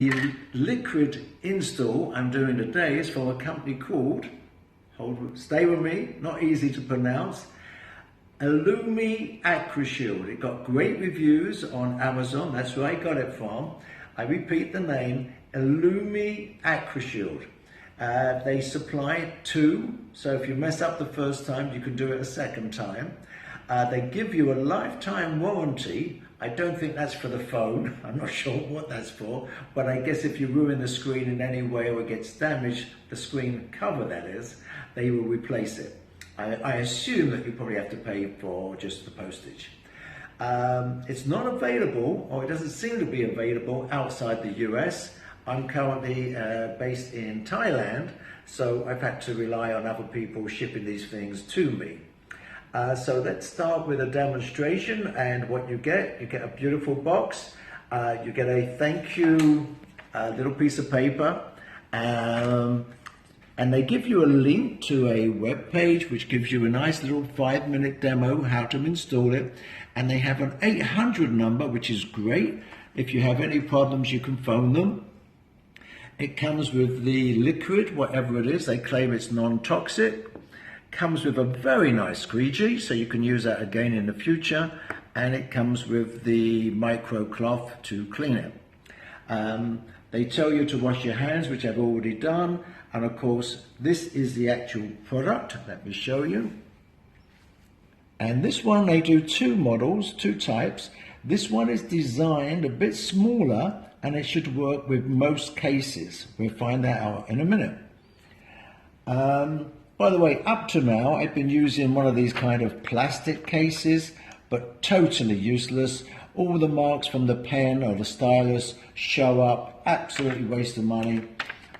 The liquid install I'm doing today is from a company called, stay with me, not easy to pronounce, Illumi AquaShield. It got great reviews on Amazon, that's where I got it from. I repeat the name, Illumi AquaShield. They supply two, so if you mess up the first time, you can do it a second time. They give you a lifetime warranty. I don't think that's for the phone. I'm not sure what that's for, but I guess if you ruin the screen in any way or it gets damaged, the screen cover that is, they will replace it. I assume that you probably have to pay for just the postage. It's not available, or it doesn't seem to be available outside the US. I'm currently based in Thailand, so I've had to rely on other people shipping these things to me. So let's start with a demonstration, and what you get a beautiful box. You get a thank you little piece of paper, and they give you a link to a web page which gives you a nice little 5-minute demo how to install it, and they have an 800 number, which is great. If you have any problems, you can phone them. It comes with the liquid, whatever it is. They claim it's non-toxic. Comes with a very nice squeegee, so you can use that again in the future, and it comes with the micro cloth to clean it. They tell you to wash your hands, which I've already done, and of course this is the actual product. Let me show you. And this one, they do two models, two types. This one is designed a bit smaller, and it should work with most cases. We'll find that out in a minute. By the way, up to now, I've been using one of these kind of plastic cases, but totally useless. All the marks from the pen or the stylus show up, absolutely waste of money.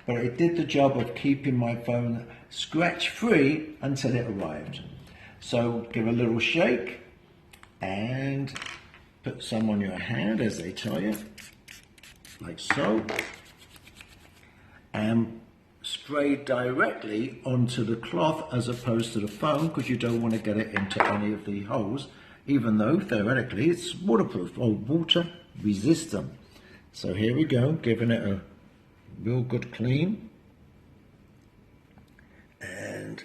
But it did the job of keeping my phone scratch-free until it arrived. So give a little shake and put some on your hand, as they tell you, like so. And spray directly onto the cloth as opposed to the phone, because you don't want to get it into any of the holes, even though theoretically it's waterproof or water resistant. So here we go, giving it a real good clean. And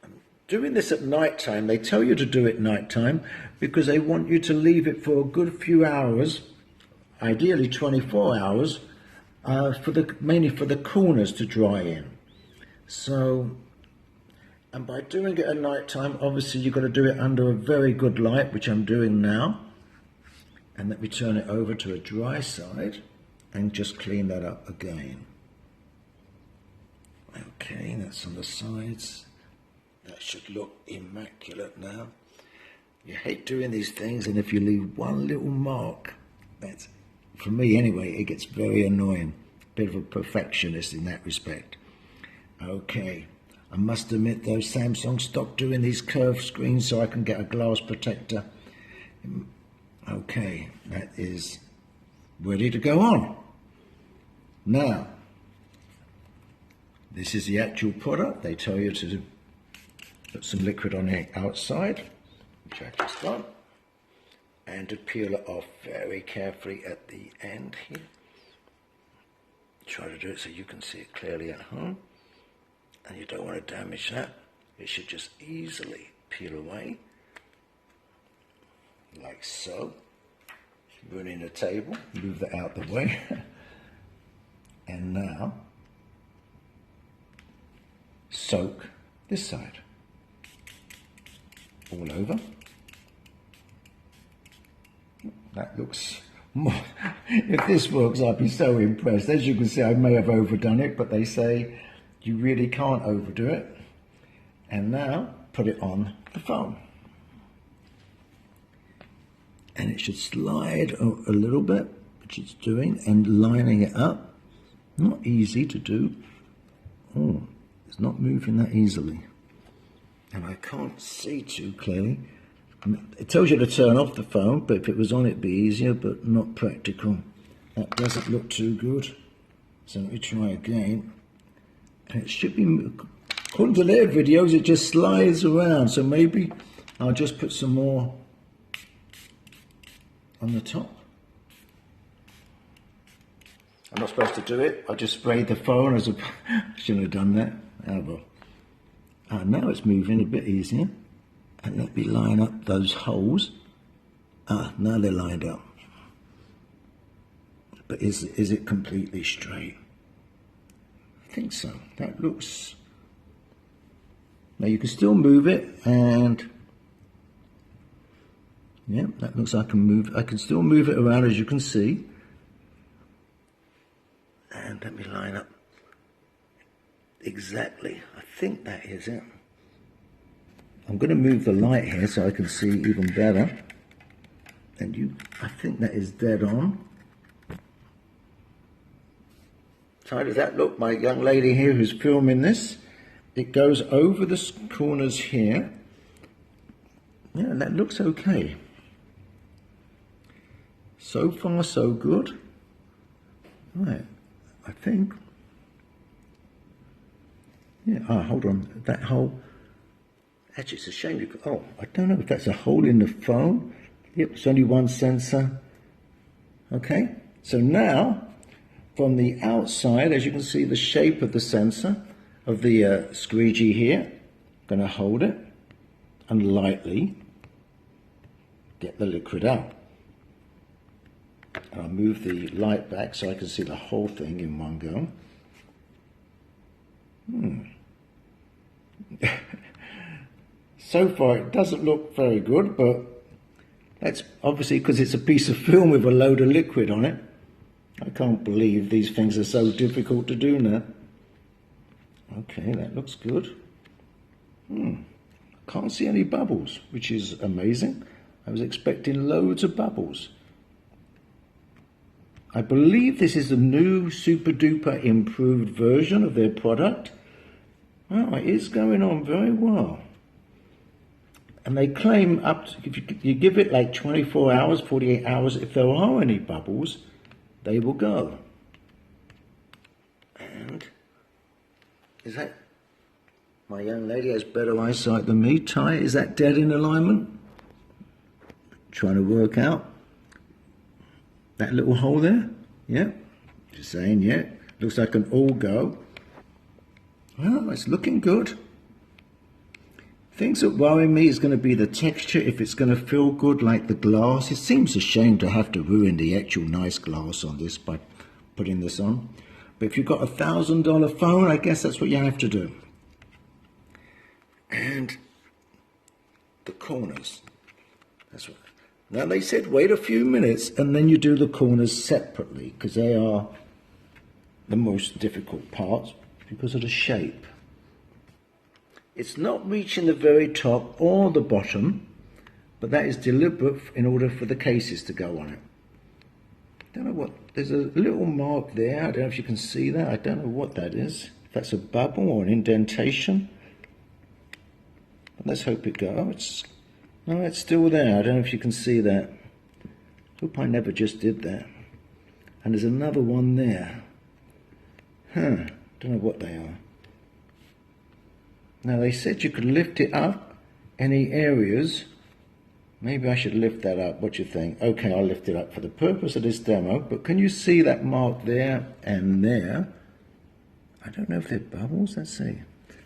I'm doing this at night time. They tell you to do it night time because they want you to leave it for a good few hours, ideally 24 hours, mainly for the corners to dry in. So, and by doing it at night time, obviously you've got to do it under a very good light, which I'm doing now. And let me turn it over to a dry side and just clean that up again. Okay, that's on the sides. That should look immaculate now. You hate doing these things, and if you leave one little mark, that's, for me anyway, it gets very annoying. Bit of a perfectionist in that respect. Okay, I must admit though, Samsung stopped doing these curved screens so I can get a glass protector. Okay, that is ready to go on. Now, this is the actual product. They tell you to put some liquid on the outside, which I just done, and to peel it off very carefully at the end here. Try to do it so you can see it clearly at home, and you don't want to damage that. It should just easily peel away, like so. Ruining the table, move that out the way. And now, soak this side all over. That looks more, if this works, I'd be so impressed. As you can see, I may have overdone it, but they say you really can't overdo it. And now, put it on the phone. And it should slide a little bit, which it's doing, and lining it up. Not easy to do. Oh, it's not moving that easily. And I can't see too clearly. It tells you to turn off the phone, but if it was on, it'd be easier, but not practical. That doesn't look too good. So let me try again. And it should be, according to their videos, it just slides around. So maybe I'll just put some more on the top. I'm not supposed to do it. I just sprayed the phone as a... Shouldn't have done that. Oh well. Now it's moving a bit easier. And let me line up those holes. Now they're lined up. But is it completely straight? I think so. That looks... Now you can still move it, and yeah, that looks like I can still move it around, as you can see. And let me line up exactly. I think that is it. I'm going to move the light here so I can see even better. And I think that is dead on. So how does that look? My young lady here who's filming this, it goes over the corners here. Yeah, that looks okay. So far, so good. Right, I think. Yeah, hold on. That hole. Actually, it's a shame. I don't know if that's a hole in the phone. Yep, it's only one sensor. Okay, so now, from the outside, as you can see the shape of the sensor, of the squeegee here, I'm going to hold it and lightly get the liquid out. And I'll move the light back so I can see the whole thing in one go. So far it doesn't look very good, but that's obviously because it's a piece of film with a load of liquid on it. I can't believe these things are so difficult to do now. Okay, that looks good. Can't see any bubbles, which is amazing. I was expecting loads of bubbles. I believe this is the new super duper improved version of their product. Well, it is going on very well. And they claim up to, if you give it like 24 hours, 48 hours, if there are any bubbles, they will go. And is that, my young lady has better eyesight than me. Ty, is that dead in alignment? Trying to work out that little hole there. Yeah, just saying, yeah. Looks like an all go. Well, it's looking good. Things that worry me is going to be the texture, if it's going to feel good like the glass. It seems a shame to have to ruin the actual nice glass on this by putting this on. But if you've got $1,000 phone, I guess that's what you have to do. And the corners. That's what. Now they said wait a few minutes and then you do the corners separately because they are the most difficult parts because of the shape. It's not reaching the very top or the bottom, but that is deliberate in order for the cases to go on it. I don't know what, there's a little mark there. I don't know if you can see that. I don't know what that is. If that's a bubble or an indentation. But let's hope it goes. No, it's still there. I don't know if you can see that. Hope I never just did that. And there's another one there. Don't know what they are. Now they said you could lift it up any areas. Maybe I should lift that up. What do you think? Okay, I'll lift it up for the purpose of this demo. But can you see that mark there and there? I don't know if they're bubbles. Let's see.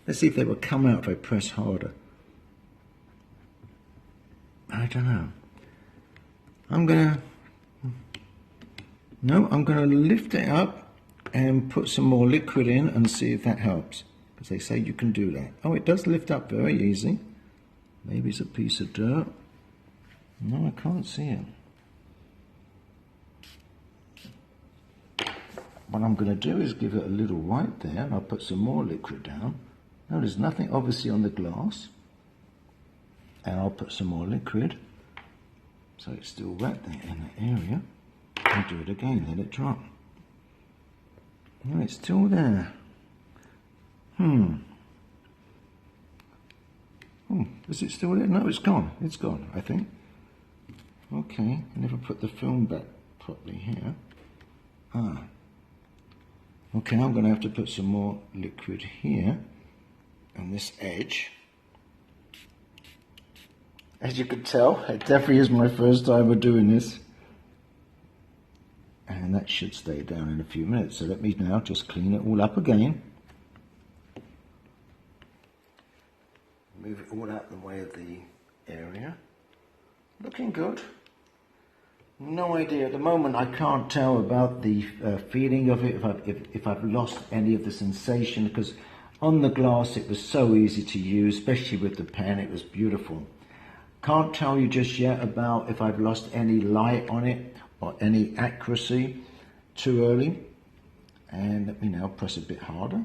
Let's see if they will come out if I press harder. I don't know. I'm gonna lift it up and put some more liquid in and see if that helps. Because they say you can do that. Oh, it does lift up very easy. Maybe it's a piece of dirt. No, I can't see it. What I'm going to do is give it a little white there, and I'll put some more liquid down. No, there's nothing obviously on the glass. And I'll put some more liquid. So it's still wet there in that area. And do it again, let it drop. No, it's still there. Oh, is it still there? No, it's gone. It's gone, I think. Okay, I never put the film back properly here. Okay, I'm going to have to put some more liquid here on this edge. As you can tell, it definitely is my first time of doing this. And that should stay down in a few minutes. So let me now just clean it all up again. Move it all out of the way of the area. Looking good. No idea. At the moment I can't tell about the feeling of it, if I've lost any of the sensation, because on the glass it was so easy to use, especially with the pen. It was beautiful. Can't tell you just yet about if I've lost any light on it or any accuracy. Too early. And let me now press a bit harder.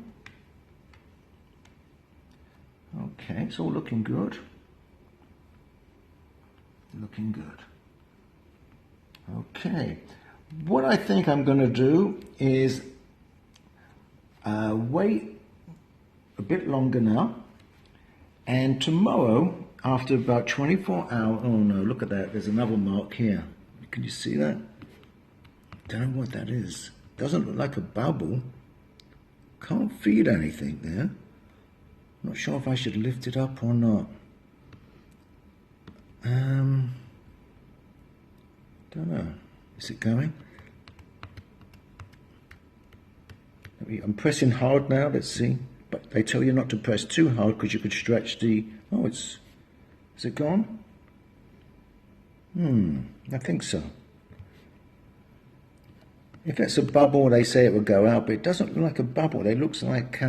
Okay, it's all looking good. Looking good. Okay, what I think I'm going to do is wait a bit longer now, and tomorrow, after about 24 hours, oh no, look at that, there's another mark here. Can you see that? Don't know what that is. Doesn't look like a bubble. Can't feel anything there. Not sure if I should lift it up or not. Don't know. Is it going? I'm pressing hard now. Let's see. But they tell you not to press too hard because you could stretch the... Oh, is it gone? I think so. If it's a bubble, they say it will go out, but it doesn't look like a bubble. It looks like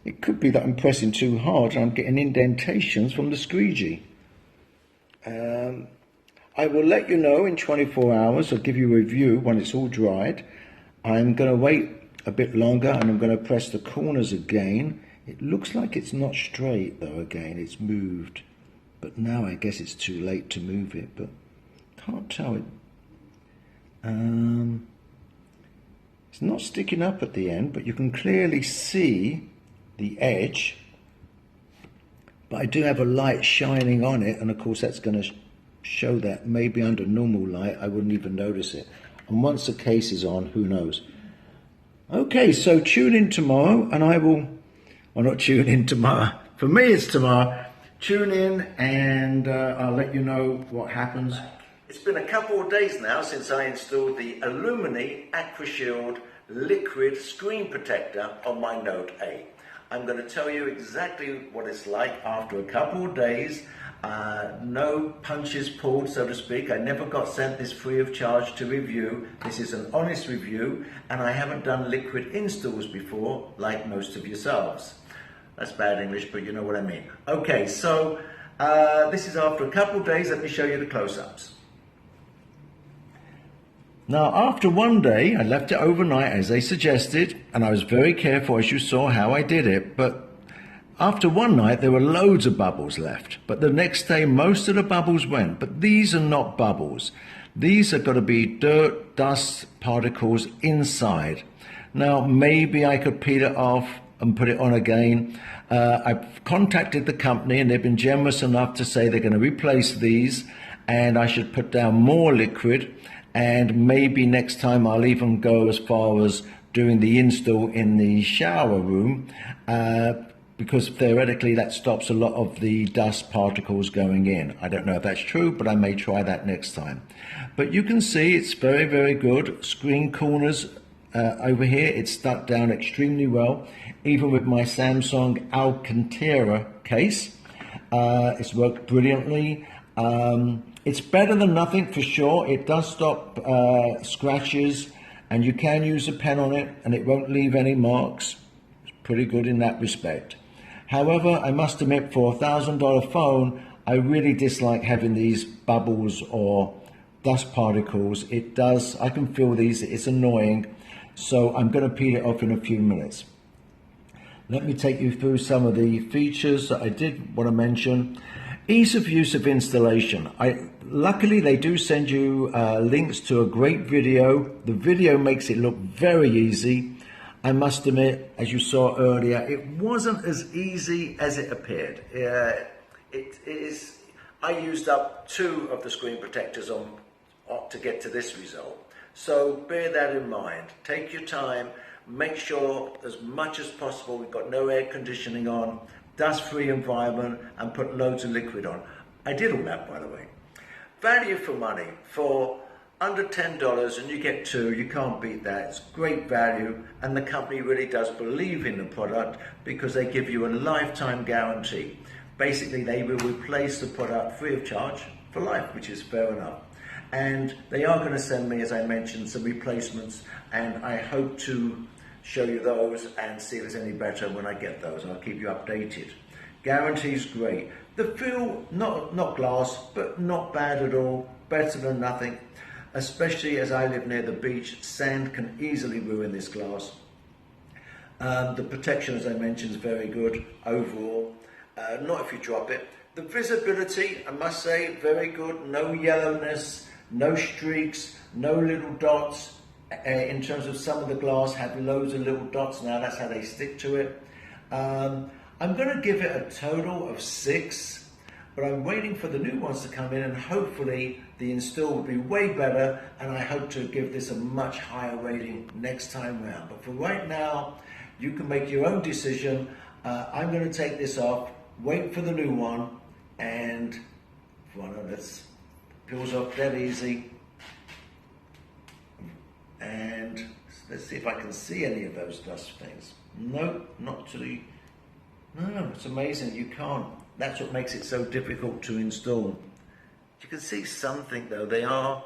it could be that I'm pressing too hard and I'm getting indentations from the squeegee. I will let you know in 24 hours. I'll give you a review when it's all dried. I'm going to wait a bit longer and I'm going to press the corners again. It looks like it's not straight though again. It's moved. But now I guess it's too late to move it, but can't tell it. It's not sticking up at the end, but you can clearly see the edge. But I do have a light shining on it, and of course that's going to show that. Maybe under normal light I wouldn't even notice it. And once the case is on, who knows? Okay, so tune in tomorrow, and I will, well, not tune in tomorrow. For me it's tomorrow. Tune in and I'll let you know what happens. It's been a couple of days now since I installed the Illumini AquaShield liquid screen protector on my Note 8. I'm going to tell you exactly what it's like after a couple of days. No punches pulled, so to speak. I never got sent this free of charge to review. This is an honest review, and I haven't done liquid installs before, like most of yourselves. That's bad English, but you know what I mean. Okay, so this is after a couple of days. Let me show you the close-ups. Now, after one day, I left it overnight as they suggested, and I was very careful, as you saw, how I did it. But after one night, there were loads of bubbles left. But the next day, most of the bubbles went. But these are not bubbles. These are going to be dirt, dust, particles inside. Now, maybe I could peel it off and put it on again. I've contacted the company, and they've been generous enough to say they're going to replace these, and I should put down more liquid. And maybe next time I'll even go as far as doing the install in the shower room, because theoretically that stops a lot of the dust particles going in. I don't know if that's true, but I may try that next time. But you can see it's very, very good. Screen corners over here, it's stuck down extremely well. Even with my Samsung Alcantara case, it's worked brilliantly. It's better than nothing for sure. It does stop scratches, and you can use a pen on it and it won't leave any marks. It's pretty good in that respect. However, I must admit, for a $1,000 phone, I really dislike having these bubbles or dust particles. It does, I can feel these, it's annoying. So I'm going to peel it off in a few minutes. Let me take you through some of the features that I did want to mention. Ease of use of installation. Luckily, they do send you links to a great video. The video makes it look very easy. I must admit, as you saw earlier, it wasn't as easy as it appeared. I used up 2 of the screen protectors to get to this result. So bear that in mind. Take your time. Make sure as much as possible we've got no air conditioning on, dust-free environment, and put loads of liquid on. I did all that, by the way. Value for money for under $10 and you get two. You can't beat that. It's great value, and the company really does believe in the product because they give you a lifetime guarantee. Basically, they will replace the product free of charge for life, which is fair enough. And they are going to send me, as I mentioned, some replacements, and I hope to show you those and see if it's any better when I get those. I'll keep you updated. Guarantee's great. The feel, not glass, but not bad at all. Better than nothing. Especially as I live near the beach, sand can easily ruin this glass. The protection, as I mentioned, is very good overall. Not if you drop it. The visibility, I must say, very good. No yellowness, no streaks, no little dots. In terms of some of the glass have loads of little dots now. That's how they stick to it. I'm going to give it a total of 6, but I'm waiting for the new ones to come in, and hopefully the install will be way better, and I hope to give this a much higher rating next time round. But for right now, you can make your own decision. I'm going to take this off, wait for the new one, and this peels off dead easy. And let's see if I can see any of those dust things. No, not to the... No, it's amazing, you can't. That's what makes it so difficult to install. You can see something though,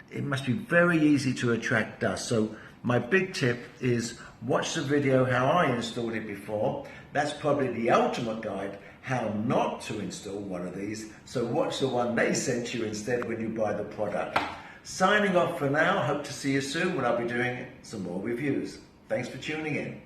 it must be very easy to attract dust. So my big tip is watch the video how I installed it before. That's probably the ultimate guide how not to install one of these. So watch the one they sent you instead when you buy the product. Signing off for now, hope to see you soon when I'll be doing some more reviews. Thanks for tuning in.